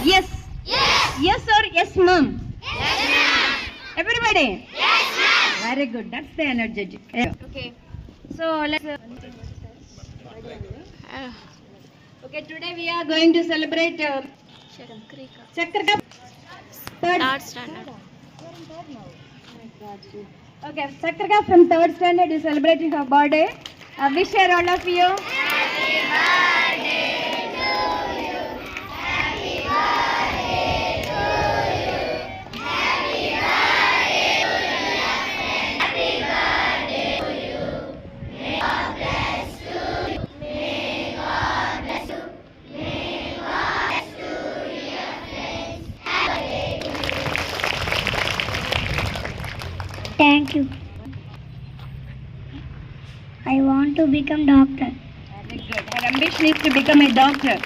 Yes. Yes or yes, ma'am? Everybody? Very good. That's the energetic. Okay. So let's. Okay. Today we are going to celebrate Chakrika. Third standard. Okay, Chakrika from third standard is celebrating her birthday. Wish her all of you. Thank you. I want to become doctor. Very good. Her ambition is to become a doctor.